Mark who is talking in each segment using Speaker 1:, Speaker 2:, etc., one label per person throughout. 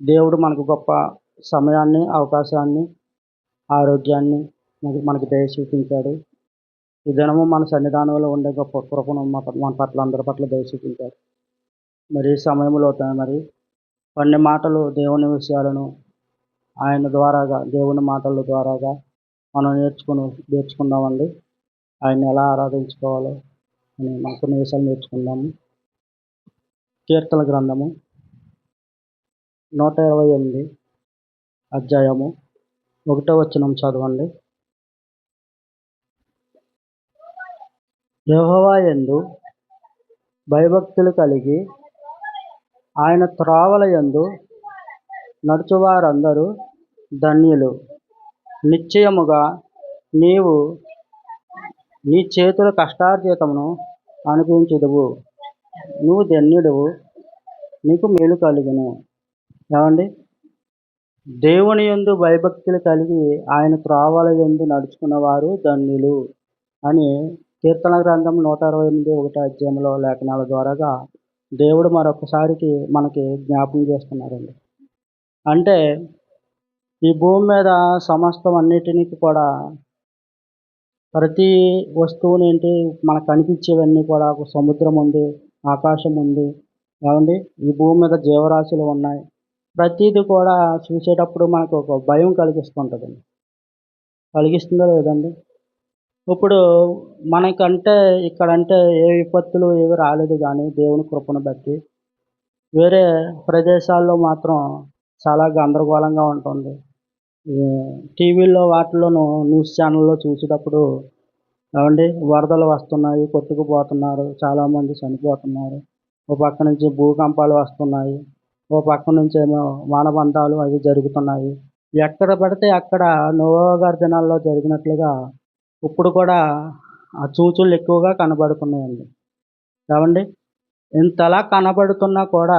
Speaker 1: దేవుడు మనకు గొప్ప సమయాన్ని, అవకాశాన్ని, ఆరోగ్యాన్ని మనకి దయ చూపించాడు. ఈ దినము మన సన్నిధానంలో ఉండే గొప్ప కృపను మన పట్ల అందరి పట్ల దయ చూపించాడు. మరి ఈ సమయంలో మరి కొన్ని మాటలు దేవుని విషయాలను ఆయన ద్వారాగా, దేవుని మాటల ద్వారాగా మనం నేర్చుకుందామండి. ఆయన్ని ఎలా ఆరాధించుకోవాలో అని మనం కొన్ని విషయాలు నేర్చుకుందాము. కీర్తన గ్రంథము 128 అధ్యాయము 1వ వచనం చదవండి. యెహోవా యందు భయభక్తులు కలిగి ఆయన త్రోవల యందు నడుచువారందరూ ధన్యులు. నిశ్చయముగా నీవు నీ చేతుల కష్టార్జితమును అనుభవించుదువు. నువ్వు ధన్యుడువు, నీకు మేలు కలుగును. ఏమండి, దేవుని యందు భయభక్తులు కలిగి ఆయన త్రోవల యందు నడుచుకున్నవారు ధన్యులు అని కీర్తన గ్రంథం 128 1వ అధ్యాయంలో లేఖనాల ద్వారాగా దేవుడు మరొకసారికి మనకి జ్ఞాపకం చేస్తున్నారండి. అంటే ఈ భూమి మీద సమస్తం అన్నిటినీ కూడా ప్రతి వస్తువుని ఏంటి మనకు కనిపించేవన్నీ కూడా సముద్రం ఉంది, ఆకాశం ఉంది. ఏమండి, ఈ భూమి మీద జీవరాశులు ఉన్నాయి. ప్రతిదీ కూడా చూసేటప్పుడు మనకు ఒక భయం కలిగిస్తుంటుందండి. కలిగిస్తుందో లేదండి? ఇప్పుడు మనకంటే ఇక్కడంటే ఏ విపత్తులు ఏవి రాలేదు, కానీ దేవుని కృపను బట్టి వేరే ప్రదేశాల్లో మాత్రం చాలా గందరగోళంగా ఉంటుంది. టీవీల్లో వాటిలోనూ న్యూస్ ఛానల్లో చూసేటప్పుడు ఏమండి, వరదలు వస్తున్నాయి, కొట్టుకుపోతున్నారు, చాలామంది చనిపోతున్నారు. ఓ పక్క నుంచి భూకంపాలు వస్తున్నాయి, ఓ పక్క నుంచి ఏమో మానబంధాలు అవి జరుగుతున్నాయి. ఎక్కడ పడితే అక్కడ నోవా గారి దినాల్లో జరిగినట్లుగా ఇప్పుడు కూడా ఆ సూచనలు ఎక్కువగా కనబడుతున్నాయండి. ఏమండి, ఇంతలా కనబడుతున్నా కూడా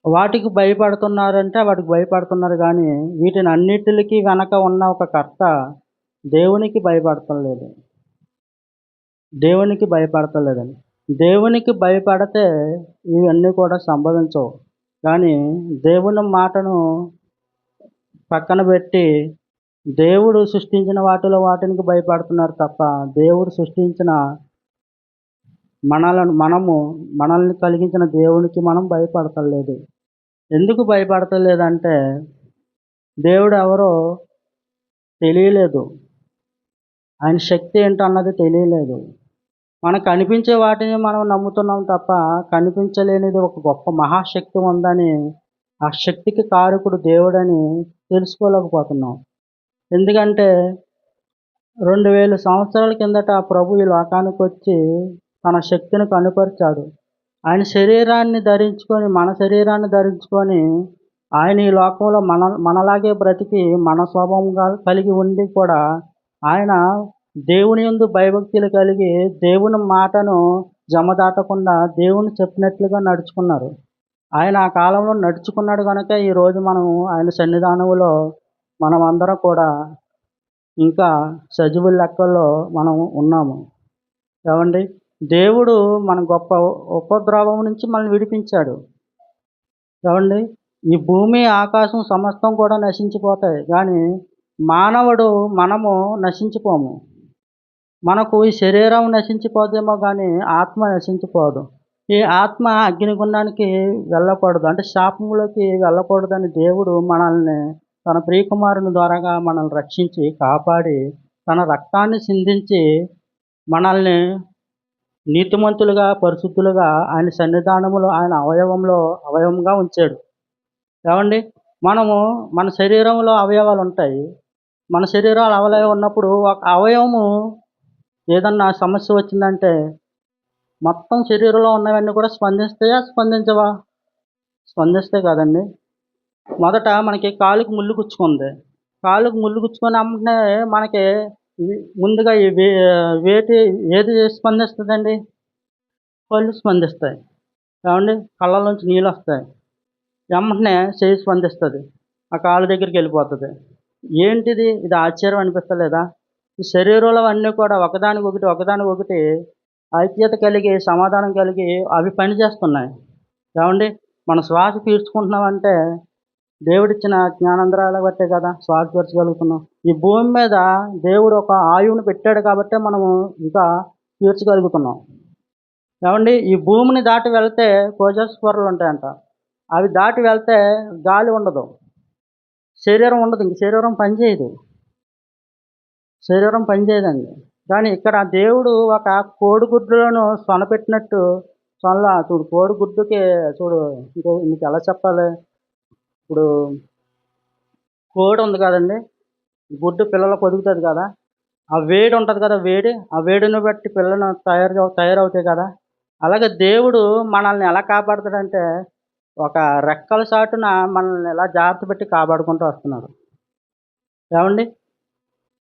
Speaker 1: వాటికి భయపడుతున్నారంటే వాటికి భయపడుతున్నారు, కానీ వీటిని అన్నిటికీ వెనక ఉన్న ఒక కర్త దేవునికి భయపడతలేదు. దేవునికి భయపడతలేదండి. దేవునికి భయపడితే ఇవన్నీ కూడా సంభవించవు. కానీ దేవుని మాటను పక్కన పెట్టి దేవుడు సృష్టించిన వాటికి భయపడుతున్నారు తప్ప దేవుడు సృష్టించిన మనల్ని కలిగించిన దేవునికి మనం భయపడతలేదు. ఎందుకు భయపడతలేదంటే దేవుడు ఎవరో తెలియలేదు, ఆయన శక్తి ఏంటన్నది తెలియలేదు. మనకు కనిపించే వాటిని మనం నమ్ముతున్నాం తప్ప కనిపించలేనిది ఒక గొప్ప మహాశక్తి ఉందని, ఆ శక్తికి కారకుడు దేవుడని తెలుసుకోలేకపోతున్నాం. ఎందుకంటే 2000 సంవత్సరాల కిందట ప్రభు ఈ లోకానికి వచ్చి తన శక్తిని కనుపరిచాడు. ఆయన శరీరాన్ని ధరించుకొని, మన శరీరాన్ని ధరించుకొని ఆయన ఈ లోకంలో మనలాగే బ్రతికి మన స్వభావంగా కలిగి ఉండి కూడా ఆయన దేవుని యందు భయభక్తులు కలిగి దేవుని మాటను జమదాటకుండా దేవుని చెప్పినట్లుగా నడుచుకున్నారు. ఆయన ఆ కాలంలో నడుచుకున్నాడు కనుక ఈరోజు మనం ఆయన సన్నిధానంలో మనమందరం కూడా ఇంకా సజీవుల లెక్కల్లో మనం ఉన్నాము. ఏమండి, దేవుడు మన గొప్ప ఉపద్రవం నుంచి మనల్ని విడిపించాడు. ఏమండి, ఈ భూమి ఆకాశం సమస్తం కూడా నశించిపోతాయి, కానీ మనము నశించిపోము. మనకు ఈ శరీరం నశించిపోదేమో కానీ ఆత్మ నశించిపోదు. ఈ ఆత్మ అగ్నిగుండానికి వెళ్ళకూడదు, అంటే శాపంలోకి వెళ్ళకూడదని దేవుడు మనల్ని తన ప్రియకుమారుని ద్వారాగా మనల్ని రక్షించి కాపాడి తన రక్తాన్ని సిందించి మనల్ని నీతిమంతులుగా, పరిశుద్ధులుగా ఆయన సన్నిధానములో ఆయన అవయవంగా ఉంచాడు. ఏమండి, మన శరీరంలో అవయవాలు ఉంటాయి. మన శరీరాలు అవయవం ఉన్నప్పుడు ఒక అవయవము ఏదన్నా సమస్య వచ్చిందంటే మొత్తం శరీరంలో ఉన్నవన్నీ కూడా స్పందిస్తాయా, స్పందించవా? స్పందిస్తాయి కదండి. మొదట మనకి కాలుకి ముళ్ళు గుచ్చుకుంది. కాలుకి ముళ్ళు గుచ్చుకొని అమ్మనే మనకి ముందుగా ఏది స్పందిస్తుందండి? కళ్ళు స్పందిస్తాయి. ఏమండి, కళ్ళలోంచి నీళ్ళు వస్తాయి. వెంటనే చెయ్యి స్పందిస్తుంది, ఆ కాలు దగ్గరికి వెళ్ళిపోతుంది. ఏంటిది? ఇది ఆశ్చర్యం అనిపిస్తలేదా? ఈ శరీరంలో అన్నీ కూడా ఒకదానికొకటి ఐక్యత కలిగి, సమాధానం కలిగి అవి పనిచేస్తున్నాయి. ఏమండి, మన శ్వాస పీల్చుకుంటున్నామంటే దేవుడిచ్చిన జ్ఞానంధ్రాల బట్టే కదా శ్వాస పీల్చగలుగుతున్నాం. ఈ భూమి మీద దేవుడు ఒక ఆయువుని పెట్టాడు కాబట్టే మనము ఇంకా పీల్చగలుగుతున్నాం. ఏవండి ఈ భూమిని దాటి వెళ్తే కోజస్పొరలు ఉంటాయంట. అవి దాటి వెళ్తే గాలి ఉండదు. శరీరం ఉండదు. ఇంక శరీరం పనిచేయదండి. కానీ ఇక్కడ దేవుడు ఒక కోడిగుడ్డులను సొనపెట్టినట్టు చూడు కోడిగుడ్డుకి చూడు మీకు ఎలా చెప్పాలి? ఇప్పుడు కోడి ఉంది కదండీ! గుడ్డు పిల్లలు పొదుగుతుంది కదా! ఆ వేడి ఉంటుంది కదా! ఆ వేడిని బట్టి పిల్లలు తయారవుతాయి కదా! అలాగే దేవుడు మనల్ని ఎలా కాపాడతాడంటే ఒక రెక్కల చాటున మనల్ని ఎలా జాగ్రత్త పెట్టి కాపాడుకుంటూ వస్తున్నాడు. ఏవండి?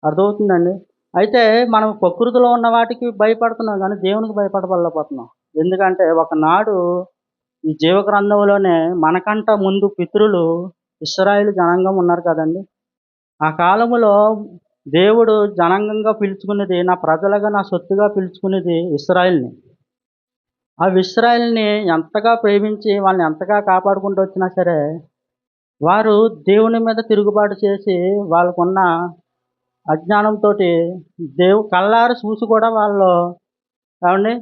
Speaker 1: అర్థమవుతుందండి? అయితే మనం ప్రకృతిలో ఉన్న వాటికి భయపడుతున్నాం కానీ దేవునికి భయపడలేకపోతున్నాం. ఎందుకంటే ఒకనాడు ఈ జీవగ్రంథంలోనే మనకంట ముందు పితరులు ఇశ్రాయేలు జనాంగం ఉన్నారు కదండీ! ఆ కాలములో దేవుడు జనాంగంగా పిలుచుకున్నది, నా ప్రజలుగా, నా సొత్తుగా పిలుచుకున్నది ఇశ్రాయేలుని. ఆ ఇశ్రాయేలుని ఎంతగా ప్రేమించి వాళ్ళని ఎంతగా కాపాడుకుంటూ వచ్చినా సరే, వారు దేవుని మీద తిరుగుబాటు చేసి వాళ్ళకున్న అజ్ఞానంతోటి కళ్ళారా చూసి కూడా వాళ్ళు ఏవండి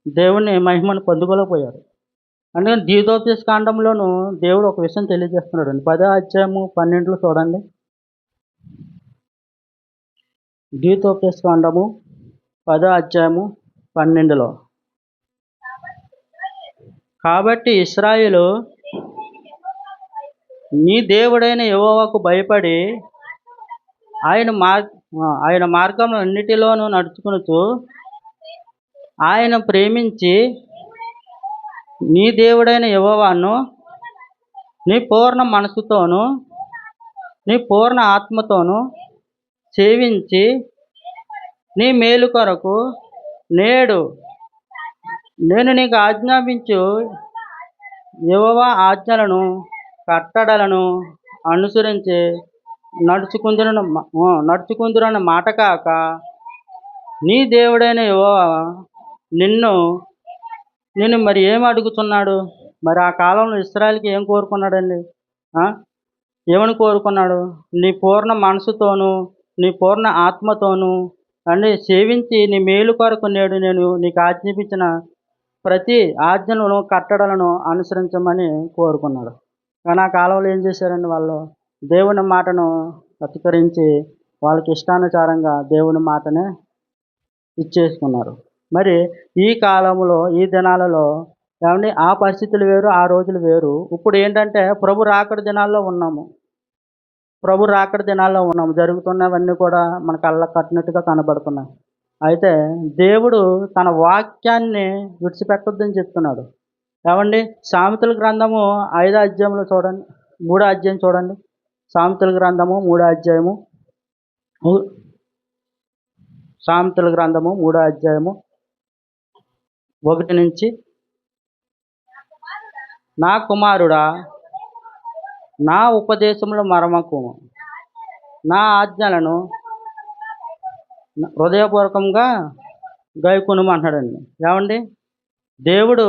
Speaker 1: దేవుని మహిమను పొందుకోలేకపోయారు. అందుకని ద్వితోపదేశ కాండంలోను దేవుడు ఒక విషయం తెలియజేస్తున్నాడండి. 10వ అధ్యాయము 12లో చూడండి. ద్వితోపదేశ కాండము 10వ అధ్యాయము 12లో. కాబట్టి ఇశ్రాయేలు నీ దేవుడైన యెహోవాకు భయపడి ఆయన మార్గములన్నిటిలోనూ నడుచుకొనుచు ఆయన ప్రేమించి నీ దేవుడైన యెహోవాను నీ పూర్ణ మనసుతోను నీ పూర్ణ ఆత్మతోను సేవించి నీ మేలు కొరకు నేడు నేను నీకు ఆజ్ఞాపించు యెహోవా ఆజ్ఞలను కట్టడలను అనుసరించి నడుచుకుందురన్న మాట కాక నీ దేవుడైన యెహోవా నిన్ను మరి ఏమి అడుగుతున్నాడు? మరి ఆ కాలంలో ఇశ్రాయేలుకి ఏం కోరుకున్నాడండి? ఏమని కోరుకున్నాడు? నీ పూర్ణ మనసుతోను నీ పూర్ణ ఆత్మతోను అన్ని సేవించి నీ మేలు కొరకు నేడు నేను నీకు ఆజ్ఞాపించిన ప్రతి ఆజ్ఞలను కట్టడలను అనుసరించమని కోరుకున్నాడు. కానీ ఆ కాలంలో ఏం చేశారండి? వాళ్ళు దేవుని మాటను అతికరించి వాళ్ళకి ఇష్టానుసారంగా దేవుని మాటనే ఇచ్చేసుకున్నారు. మరి ఈ కాలంలో ఈ దినాలలో ఏమండి ఆ పరిస్థితులు వేరు, ఆ రోజులు వేరు. ఇప్పుడు ఏంటంటే ప్రభు రాకడ దినాల్లో ఉన్నాము. జరుగుతున్నవన్నీ కూడా మన కళ్ళకు కట్టినట్టుగా కనబడుతున్నాయి. అయితే దేవుడు తన వాక్యాన్ని విడిచిపెట్టొద్దని చెప్తున్నాడు. ఏమండి సామెతల గ్రంథము 5వ అధ్యాయంలో చూడండి, 3వ అధ్యాయం చూడండి. సామెతల గ్రంథము 3వ అధ్యాయము 1 నుంచి, నా కుమారుడా నా ఉపదేశములు మరమకుము, నా ఆజ్ఞలను హృదయపూర్వకంగా గైకొనుము అంటున్నాడండి. ఏమండి దేవుడు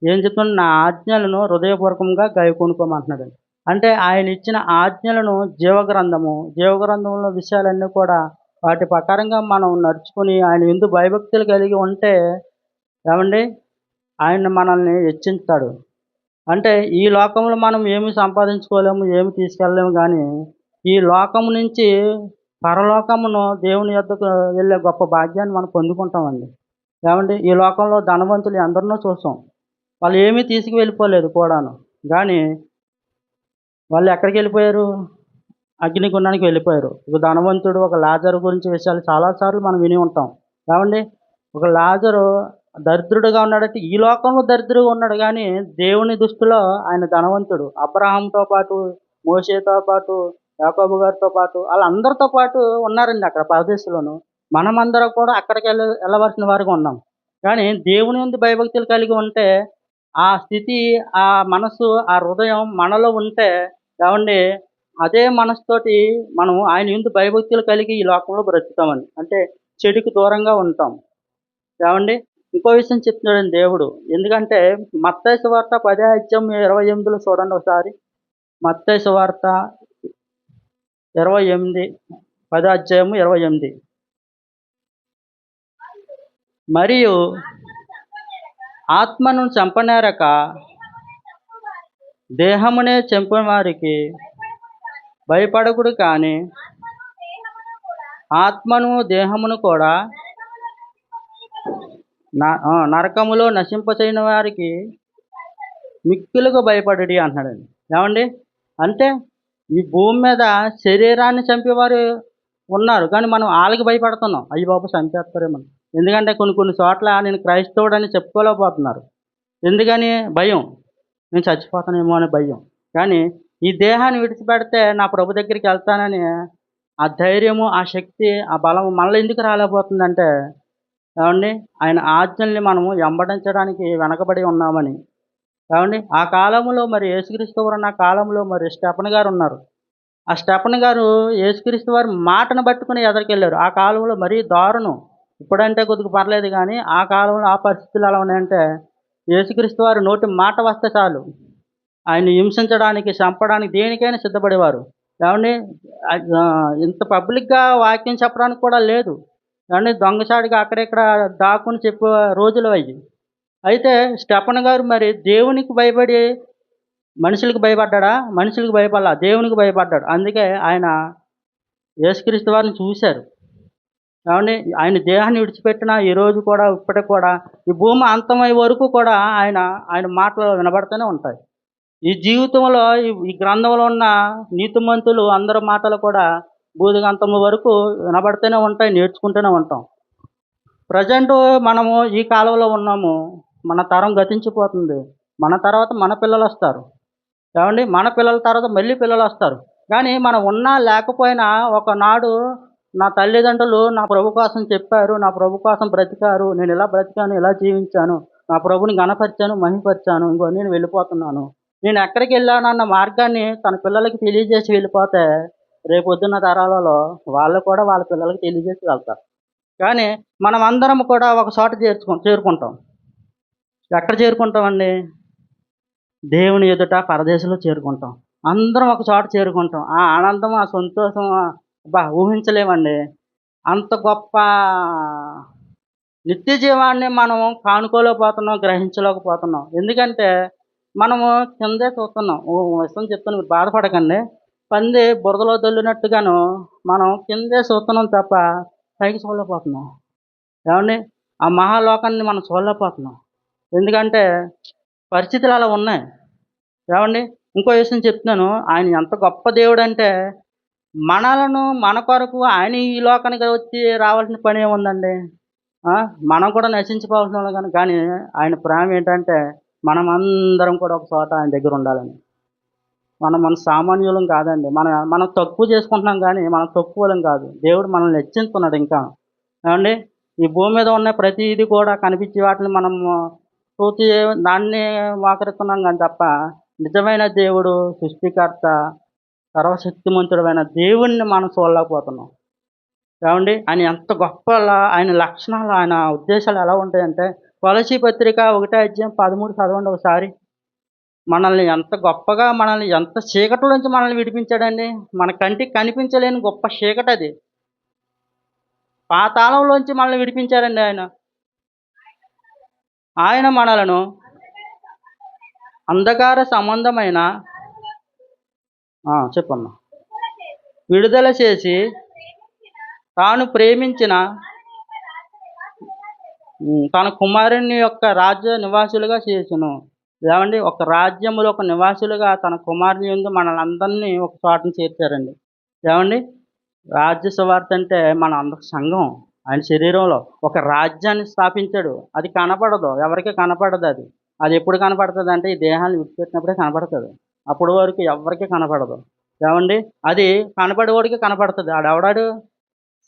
Speaker 1: ఏం చెప్తున్నాడు? నా ఆజ్ఞలను హృదయపూర్వకంగా గైకొనుకోమంటున్నాడండి. అంటే ఆయన ఇచ్చిన ఆజ్ఞలను జీవగ్రంథంలో విషయాలన్నీ కూడా వాటి ప్రకారంగా మనం నడుచుకొని ఆయన యందు భయభక్తులు కలిగి ఉంటే ఏమండి ఆయన మనల్ని హెచ్చించుతాడు. అంటే ఈ లోకంలో మనం ఏమి సంపాదించుకోలేము, ఏమి తీసుకెళ్ళలేము. కానీ ఈ లోకము నుంచి పరలోకమును దేవుని యొద్దకు వెళ్ళే గొప్ప భాగ్యాన్ని మనం పొందుకుంటామండి. ఏమండి ఈ లోకంలో ధనవంతులు ఎందరినో చూసాం. వాళ్ళు ఏమీ తీసుకువెళ్ళిపోలేదు కూడాను. కానీ వాళ్ళు ఎక్కడికి వెళ్ళిపోయారు? అగ్నిగుండానికి వెళ్ళిపోయారు. ఒక ధనవంతుడు, ఒక లాజరు గురించి విషయాలు చాలాసార్లు మనం విని ఉంటాం. ఏమండి ఒక లాజరు దరిద్రుడుగా ఉన్నాడంటే ఈ లోకంలో దరిద్రుడుగా ఉన్నాడు, కానీ దేవుని దృష్టిలో ఆయన ధనవంతుడు. అబ్రహాంతో పాటు, మోషేతో పాటు, యాకోబు గారితో పాటు వాళ్ళందరితో పాటు ఉన్నారండి అక్కడ పరదేశంలోను. మనమందరం కూడా అక్కడికి వెళ్ళవలసిన వారిగా ఉన్నాం. కానీ దేవుని యందు భయభక్తులు కలిగి ఉంటే ఆ స్థితి, ఆ మనసు, ఆ హృదయం మనలో ఉంటే ఏమండి అదే మనసుతోటి మనం ఆయన యందు భయభక్తులు కలిగి ఈ లోకంలో బ్రతుకుతామండి. అంటే చెడుకు దూరంగా ఉంటాం. ఏమండి ఇంకో విషయం చెప్తున్నాడండి దేవుడు. ఎందుకంటే మత్తయి సువార్త 10:28 చూడండి ఒకసారి. మత్తయి సువార్త 28 10:28 మరియు ఆత్మను చంపనేరక దేహమునే చంపినవారికి భయపడకుడు కానీ ఆత్మను దేహమును కూడా నరకములో నశింపచేయని వారికి మిక్కులుగా భయపడుడి అంటున్నాడండి. ఏమండి? అంటే ఈ భూమి మీద శరీరాన్ని చంపేవారు ఉన్నారు. కానీ మనం ఆళ్ళకి భయపడుతున్నాం. అయ్య బాబోయ్! చంపేస్తారేమో. ఎందుకంటే కొన్ని చోట్ల నేను క్రైస్తవుడని చెప్పుకోలేకపోతున్నారు. ఎందుకని? భయం. నేను చచ్చిపోతానేమో అనే భయం. కానీ ఈ దేహాన్ని విడిచిపెడితే నా ప్రభు దగ్గరికి వెళ్తానని ఆ ధైర్యము, ఆ శక్తి, ఆ బలం మనలో ఎందుకు రాలేకపోతుందంటే ఏవండి? ఆయన ఆజ్ఞల్ని మనము వెంబడించడానికి వెనకబడి ఉన్నామని. ఏవండి? ఆ కాలంలో మరి యేసుక్రీస్తు వారున్న కాలంలో మరి స్టెఫెన్ గారున్నారు. ఆ స్టెఫెన్ గారు యేసుక్రీస్తు వారి మాటను పట్టుకొని ఎదరికెళ్లారు. ఆ కాలంలో మరీ దారుణం. ఇప్పుడంటే కొద్దిగా పర్లేదు గానీ, ఆ కాలంలో ఆ పరిస్థితులు ఎలా ఉన్నాయంటే, యేసుక్రీస్తు వారి నోటి మాట వస్తే చాలు, ఆయన్ని హింసించడానికి, చంపడానికి దేనికైనా సిద్ధపడేవారు. ఏవండి? ఇంత పబ్లిక్‌గా వాక్యం చెప్పడానికి కూడా లేదు. ఏవండి? దొంగచాటుగా అక్కడిక్కడ దాక్కుని చెప్పే రోజులు అయ్యి. అయితే స్టెఫెన్ గారు మరి దేవునికి భయపడి మనుషులకు భయపడ్డాడా? మనుషులకు భయపడలా. దేవునికి భయపడ్డాడు. అందుకే ఆయన యేసుక్రీస్తు వారిని చూశారు. ఏవండి? ఆయన దేహాన్ని విడిచిపెట్టిన ఈరోజు కూడా ఇప్పటికి కూడా ఈ భూమి అంతమయ్యే వరకు కూడా ఆయన మాటలు వినబడుతూనే ఉంటాయి. ఈ జీవితంలో ఈ గ్రంథంలో ఉన్న నీతిమంతులు అందరి మాటలు కూడా బూదిగంతము వరకు వినబడుతూనే ఉంటాయి. నేర్చుకుంటూనే ఉంటాం. ప్రజెంటు మనము ఈ కాలంలో ఉన్నాము. మన తరం గతించిపోతుంది. మన తర్వాత మన పిల్లలొస్తారు. ఏవండి? మన పిల్లల తర్వాత మళ్ళీ పిల్లలొస్తారు. కానీ మనం ఉన్నా లేకపోయినా ఒకనాడు నా తల్లిదండ్రులు నా ప్రభు కోసం చెప్పారు. నా ప్రభు కోసం బ్రతికారు. నేను ఇలా బ్రతికాను, ఇలా జీవించాను. నా ప్రభుని ఘనపరిచాను, మహిమపరిచాను. ఇంగో నేను వెళ్ళిపోతున్నాను. నేను ఎక్కడికెళ్ళానన్న మార్గాన్ని తన పిల్లలకి తెలియజేసి వెళ్ళిపోతే రేపొద్దున్న తరాలలో వాళ్ళు కూడా వాళ్ళ పిల్లలకి తెలియజేసి వెళ్తారు. కానీ మనమందరం కూడా ఒక చోట చేరుకుంటాం. ఎక్కడ చేరుకుంటామండి? దేవుని ఎదుట పరదేశంలో చేరుకుంటాం. అందరం ఒక చోట చేరుకుంటాం. ఆ ఆనందం, ఆ సంతోషం ఊహించలేమండి. అంత గొప్ప నిత్య జీవాన్ని మనం కానుకోలేకపోతున్నాం, గ్రహించలేకపోతున్నాం. ఎందుకంటే మనము కిందే చూస్తున్నాం. ఓ విషయం చెప్తాను, మీరు బాధపడకండి. పంది బురదలో దొర్లినట్టుగాను మనం కిందే చూస్తున్నాం తప్ప పైకి చూడలేకపోతున్నాం. ఏవండి? ఆ మహాలోకాన్ని మనం చూడలేకపోతున్నాం. ఎందుకంటే పరిస్థితులు అలా ఉన్నాయి. ఏవండి? ఇంకో విషయం చెప్తున్నాను. ఆయన ఎంత గొప్ప దేవుడంటే మనలను మన కొరకు ఆయన ఈ లోకానికి వచ్చి రావాల్సిన పని ఏముందండి? మనం కూడా నశించిపోవాల్సిన వాళ్ళం కానీ ఆయన ప్రేమ ఏంటంటే మనమందరం కూడా ఒక చోట ఆయన దగ్గర ఉండాలని. మన సామాన్యులం కాదండి. మనం తక్కువ చేసుకుంటున్నాం కానీ మనం తక్కువలం కాదు. దేవుడు మనల్ని హెచ్చిస్తున్నాడు ఇంకా. ఏవండి? ఈ భూమి మీద ఉన్న ప్రతీది కూడా కనిపించే వాటిని మనము చూసి దాన్ని మోకరిస్తున్నాం కానీ తప్ప నిజమైన దేవుడు, సృష్టికర్త, సర్వశక్తిమంతుడైన దేవుణ్ణి మనం చూడలేకపోతున్నాం. ఏవండి? ఆయన ఎంత ఆయన లక్షణాలు, ఆయన ఉద్దేశాలు ఎలా ఉంటాయంటే కొలసీ పత్రిక 1:13 చదవండి ఒకసారి. మనల్ని ఎంత గొప్పగా, మనల్ని ఎంత చీకటి నుంచి మనల్ని విడిపించాడండి. మన కంటికి కనిపించలేని గొప్ప చీకటది. పాతాళంలోంచి మనల్ని విడిపించారండి ఆయన. ఆయన మనలను అంధకార సంబంధమైన చెప్పమ్మా. విడుదల చేసి తాను ప్రేమించిన తన కుమారుని యొక్క రాజ్య నివాసులుగా చేసెను. ఏవండి? ఒక రాజ్యములో ఒక నివాసులుగా తన కుమారుని యందు మనల్ని అందరినీ ఒక చోటన చేర్చారండి. ఏవండి? రాజ్య సువార్త అంటే మన అందరి సంఘం. ఆయన శరీరంలో ఒక రాజ్యాన్ని స్థాపించాడు. అది కనపడదు, ఎవరికీ కనపడదు అది. అది ఎప్పుడు కనపడుతుందంటే ఈ దేహాన్ని విడిచిపెట్టినప్పుడే కనపడుతుంది. అప్పటి వరకు ఎవ్వరికీ కనపడదు. ఏవండి? అది కనపడేవాడికి కనపడుతుంది. ఆడెవడాడు?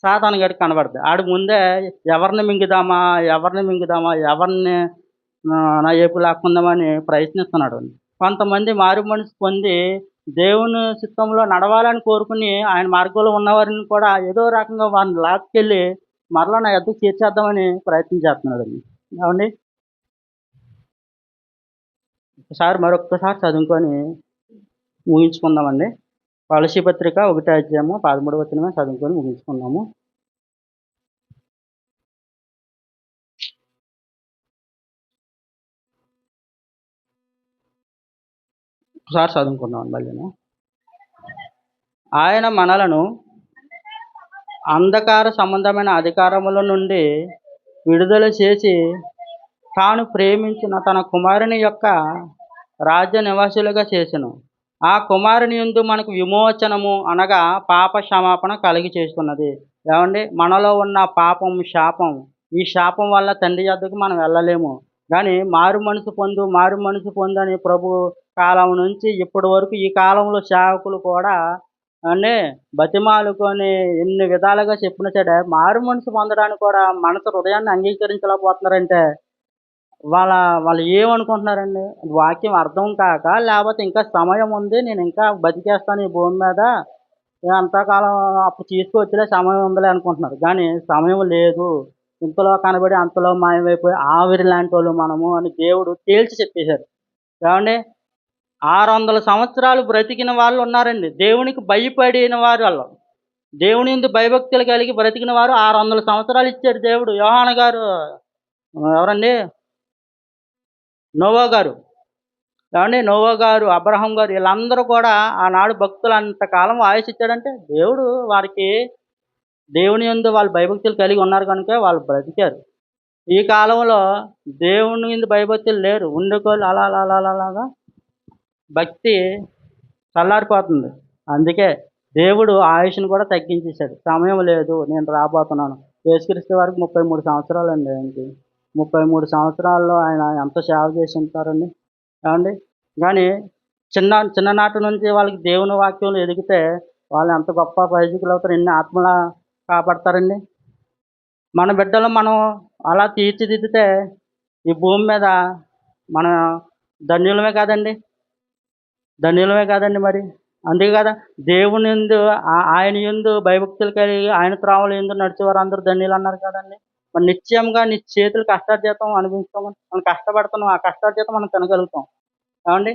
Speaker 1: సాతాను గాడికి కనపడుతుంది. ఆడు ముందే ఎవరిని మింగుదామా, ఎవరిని నా ఏపు లాక్కుందామని ప్రయత్నిస్తున్నాడు. కొంతమంది మారు మనసు పొంది దేవుని చిత్తంలో నడవాలని కోరుకుని ఆయన మార్గంలో ఉన్నవారిని కూడా ఏదో రకంగా వారిని లాక్కెళ్ళి మరలా నా యొద్దకు చేర్చేద్దామని ప్రయత్నం చేస్తున్నాడండి. ఏవండి? మరొక్కసారి చదువుకొని ముగించుకుందామండి. కొలస్సీ పత్రిక 1 అధ్యాయము 13వ వచనమే చదువుకొని ముగించుకుందాము. ఒకసారి చదువుకుందామండి మళ్ళీను. ఆయన మనలను అంధకార సంబంధమైన అధికారముల నుండి విడుదల చేసి తాను ప్రేమించిన తన కుమారుని యొక్క రాజ్య నివాసులుగా చేసెను. ఆ కుమారుని యందు మనకు విమోచనము అనగా పాప క్షమాపణ కలిగి చేస్తున్నది. ఏవండి? మనలో ఉన్న పాపం, శాపం, ఈ శాపం వల్ల తండ్రి యొద్దకు మనం వెళ్ళలేము. కానీ మారు మనసు పొందు అని ప్రభు కాలం నుంచి ఇప్పటి వరకు ఈ కాలంలో సేవకులు కూడా అండి బతిమాలుకొని ఎన్ని విధాలుగా చెప్పినా సరే మారు మనసు పొందడానికి కూడా మనసు హృదయాన్ని అంగీకరించలేకపోతున్నారంటే వాళ్ళ వాళ్ళు ఏమనుకుంటున్నారండి? వాక్యం అర్థం కాక, లేపోతే ఇంకా సమయం ఉంది. నేను ఇంకా బతికేస్తాను ఈ భూమి మీద. ఎంతకాలం అప్పుడు తీసుకొచ్చిలే సమయం ఉందిలే అనుకుంటున్నారు. గానీ సమయం లేదు. ఇంతలో కనబడి అంతలో మాయమైపోయి ఆవిరి లాంటోళ్ళు మనము అని దేవుడు తేల్చి చెప్పేశారు. ఏవండీ? 600 సంవత్సరాలు బ్రతికిన వాళ్ళున్నారండి. దేవునికి భయపడిన వారాళ్ళు. దేవుని యందు భయభక్తులు కలిగి బ్రతికిన వారు 600 సంవత్సరాలు ఇచ్చాడు దేవుడు. యోహాను గారు ఎవరండి? నోవా గారు. ఏవండీ? నోవా గారు, అబ్రహాం గారు వీళ్ళందరూ కూడా ఆనాడు భక్తులు అంతకాలం ఆయుస్సు ఇచ్చాడంటే దేవుడు వారికి దేవుని యందు వాళ్ళు భయభక్తులు కలిగి ఉన్నారు కనుక వాళ్ళు బ్రతికారు. ఈ కాలంలో దేవుని యందు భయభక్తులు లేరు. ఉండుకోలు అలాగా భక్తి చల్లారిపోతుంది. అందుకే దేవుడు ఆయుష్‌ని కూడా తగ్గించేశాడు. సమయం లేదు. నేను రాబోతున్నాను. యేసుక్రీస్తు వారికి 33 సంవత్సరాలండి ఆయనకి. 33 సంవత్సరాల్లో ఆయన ఎంత సేవ చేసి ఉంటారండి. ఏవండీ? గానీ చిన్ననాటి నుంచి వాళ్ళకి దేవుని వాక్యంలో ఎదిగితే వాళ్ళు ఎంత గొప్ప ప్రయోజకులవుతారు. ఎన్ని ఆత్మల కాపాడతారండి. మన బిడ్డలు మనం అలా తీర్చిదిద్దితే ఈ భూమి మీద మనం ధన్యులమే కాదండి. ధన్యులమే కాదండి మరి. అందుకే కదా దేవుని యందు ఆయన యందు భయభక్తులు కలిగి ఆయన త్రోవల యందు నడిచేవారు అందరూ ధన్యులన్నారు కదండీ. మరి నిశ్చయంగా నీ చేతులు కష్టార్జితం అనుభవిస్తామని మనం కష్టపడుతున్నాం. ఆ కష్టార్జితం మనం తినగలుగుతాం. ఏవండీ?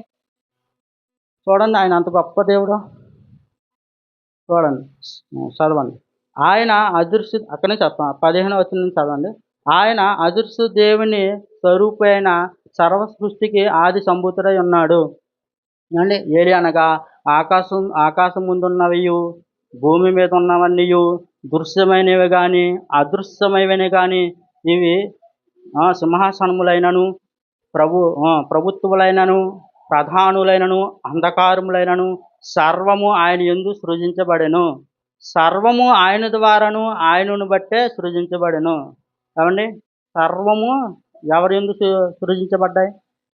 Speaker 1: చూడండి ఆయన అంత గొప్ప దేవుడు. చూడండి. చదవండి. ఆయన అదృశ్య అక్కడనే చెప్తాం. 15వ వచనం నుంచి చదవండి. ఆయన అదృశ్య దేవుని స్వరూపైన సర్వ సృష్టికి ఆది సంభూతుడై ఉన్నాడు. ఏవండీ? ఏలి అనగా ఆకాశం ముందున్నవియు, భూమి మీద ఉన్నవన్నీయు, దృశ్యమైనవి గాని, అదృశ్యమైనవి గాని, ఇవి సింహాసనములైనను, ప్రభుత్వములైనను, ప్రధానులైనను, అంధకారములైనను సర్వము ఆయన యందు సృజించబడెను. సర్వము ఆయన ద్వారాను, ఆయనను బట్టే సృజించబడెను. ఏవండీ? సర్వము ఎవరి యందు సృజించబడ్డాయి?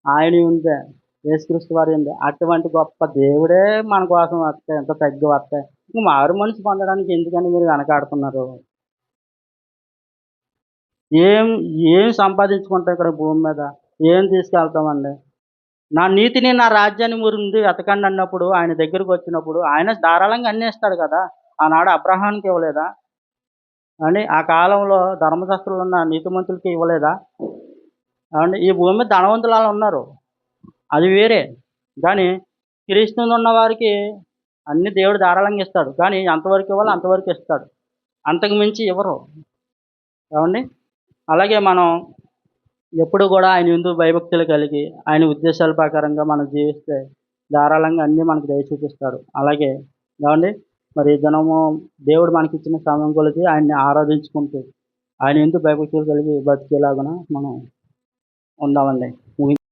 Speaker 1: ఆయన యందే. యేసుక్రీస్తు వారి యందే. అటువంటి గొప్ప దేవుడే మన కోసం వస్తే ఎంత తగ్గి వస్తే ఇంక మారు మనసు పొందడానికి ఎందుకని మీరు వెనకాడుతున్నారు? ఏం ఏం సంపాదించుకుంటాం ఇక్కడ భూమి మీద? ఏం తీసుకెళ్తామండి? నా నీతిని, నా రాజ్యాన్ని ముందు వెతకండి అన్నప్పుడు ఆయన దగ్గరికి వచ్చినప్పుడు ఆయన ధారాళంగా అన్నీ ఇస్తాడు కదా! ఆనాడు అబ్రహాముకి ఇవ్వలేదా? ఏవండీ? ఆ కాలంలో ధర్మశాస్త్రులున్న నీతిమంతులకి ఇవ్వలేదా? ఏవండీ? ఈ భూమి మీద ధనవంతులు అలా ఉన్నారు. అది వేరే. కానీ క్రీస్తునందు ఉన్న వారికి అన్నీ దేవుడు ధారాళంగా ఇస్తాడు. కానీ ఎంతవరకు ఇవ్వాలో అంతవరకు ఇస్తాడు. అంతకు మించి ఇవ్వరు. ఏవండీ? అలాగే మనం ఎప్పుడు కూడా ఆయన యందు భయభక్తులు కలిగి ఆయన ఉద్దేశాల ప్రకారంగా మనం జీవిస్తే ధారాళంగా అన్నీ మనకు దయ చూపిస్తాడు. అలాగే ఏవండీ? మరి ఈ దినము దేవుడు మనకిచ్చిన సమయం కొలది ఆయన్ని ఆరాధించుకుంటూ ఆయన యందు భయభక్తులు కలిగి బతికేలాగున మనం ఉందామండి.